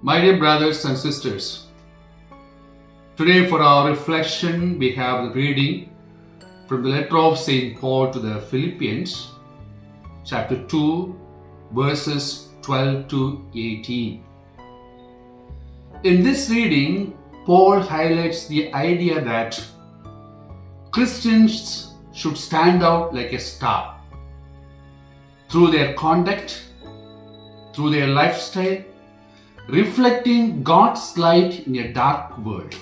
My dear brothers and sisters, today for our reflection we have the reading from the letter of St. Paul to the Philippians, chapter 2, verses 12 to 18. In this reading, Paul highlights the idea that Christians should stand out like a star through their conduct, through their lifestyle, reflecting God's light in a dark world.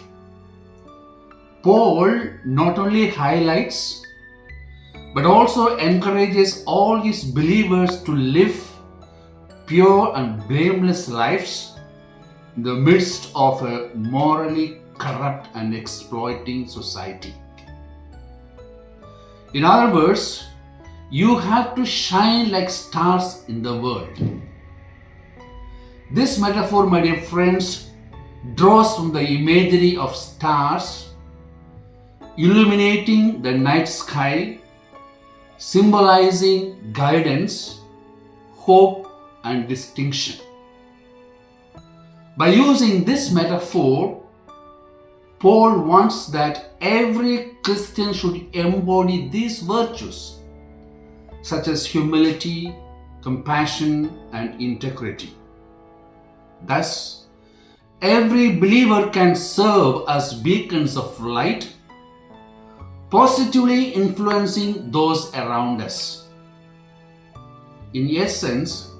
Paul not only highlights but also encourages all his believers to live pure and blameless lives in the midst of a morally corrupt and exploiting society. In other words, you have to shine like stars in the world. This metaphor, my dear friends, draws from the imagery of stars illuminating the night sky, symbolizing guidance, hope, and distinction. By using this metaphor, Paul wants that every Christian should embody these virtues, such as humility, compassion, and integrity. Thus, every believer can serve as beacons of light, positively influencing those around us. In essence,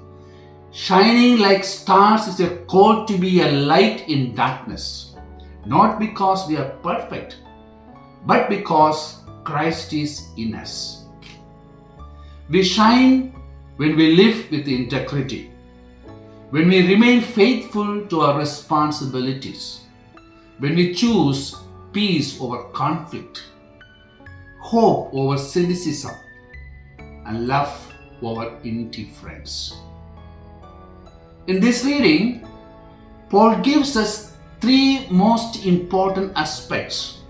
shining like stars is a call to be a light in darkness, not because we are perfect, but because Christ is in us. We shine when we live with integrity, when we remain faithful to our responsibilities, when we choose peace over conflict, hope over cynicism, and love over indifference. In this reading, Paul gives us three most important aspects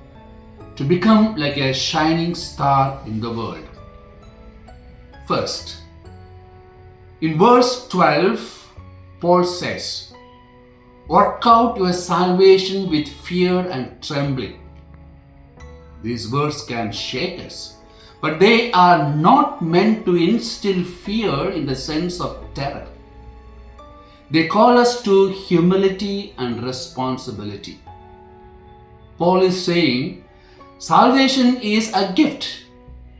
to become like a shining star in the world. First, in verse 12, Paul says, "Work out your salvation with fear and trembling." These words can shake us, but they are not meant to instill fear in the sense of terror. They call us to humility and responsibility. Paul is saying, salvation is a gift,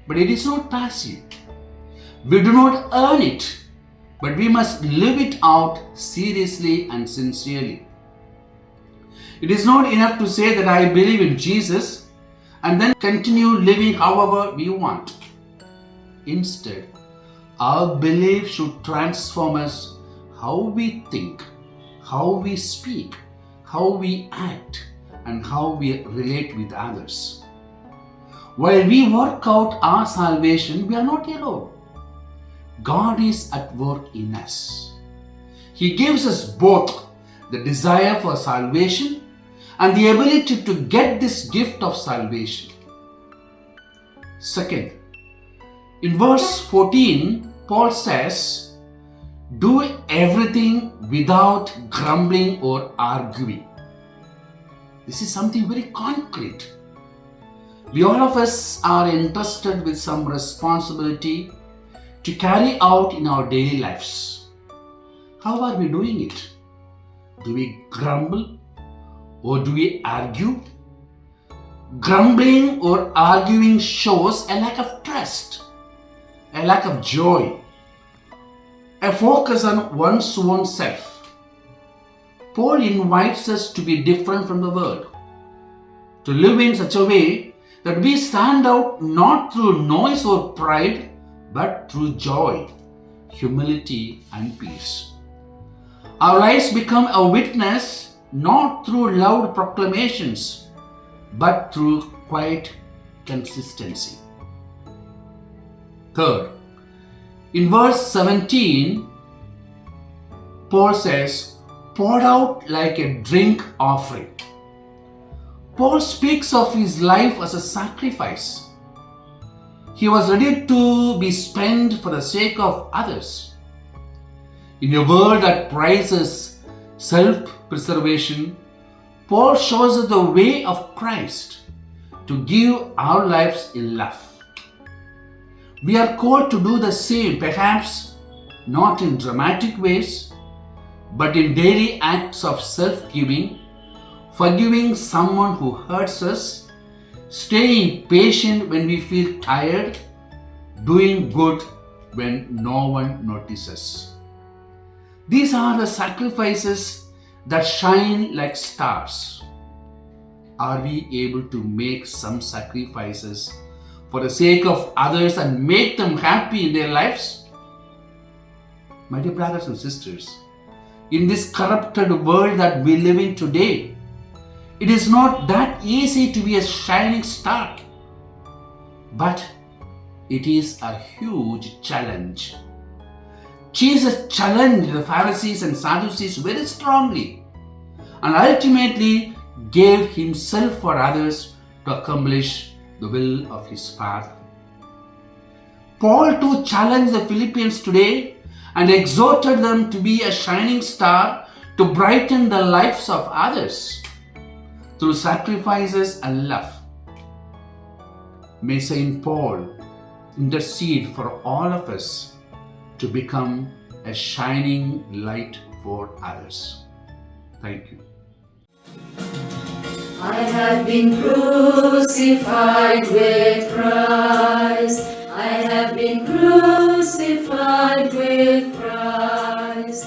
but it is not passive. We do not earn it, but we must live it out seriously and sincerely. It is not enough to say that I believe in Jesus and then continue living however we want. Instead, our belief should transform us how we think, how we speak, how we act, and how we relate with others. While we work out our salvation, we are not alone. God is at work in us. He gives us both the desire for salvation and the ability to get this gift of salvation. Second, in verse 14, Paul says, "Do everything without grumbling or arguing." This is something very concrete. We all of us are entrusted with some responsibility to carry out in our daily lives. How are we doing it? Do we grumble or do we argue? Grumbling or arguing shows a lack of trust, a lack of joy, a focus on one's own self. Paul invites us to be different from the world, to live in such a way that we stand out not through noise or pride, but through joy, humility, and peace. Our lives become a witness not through loud proclamations, but through quiet consistency. Third, in verse 17, Paul says, "Poured out like a drink offering." Paul speaks of his life as a sacrifice. He was ready to be spent for the sake of others. In a world that prizes self-preservation, Paul shows us the way of Christ to give our lives in love. We are called to do the same, perhaps not in dramatic ways, but in daily acts of self-giving, forgiving someone who hurts us, staying patient when we feel tired, doing good when no one notices. These are the sacrifices that shine like stars. Are we able to make some sacrifices for the sake of others and make them happy in their lives? My dear brothers and sisters, in this corrupted world that we live in today, it is not that easy to be a shining star, but it is a huge challenge. Jesus challenged the Pharisees and Sadducees very strongly and ultimately gave himself for others to accomplish the will of his Father. Paul too challenged the Philippians today and exhorted them to be a shining star to brighten the lives of others through sacrifices and love. May Saint Paul intercede for all of us to become a shining light for others. Thank you. I have been crucified with Christ. I have been crucified with Christ.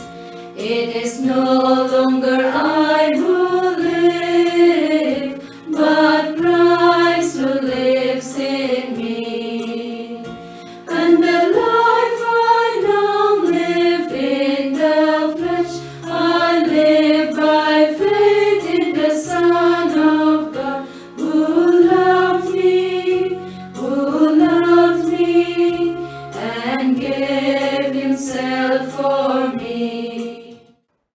It is no longer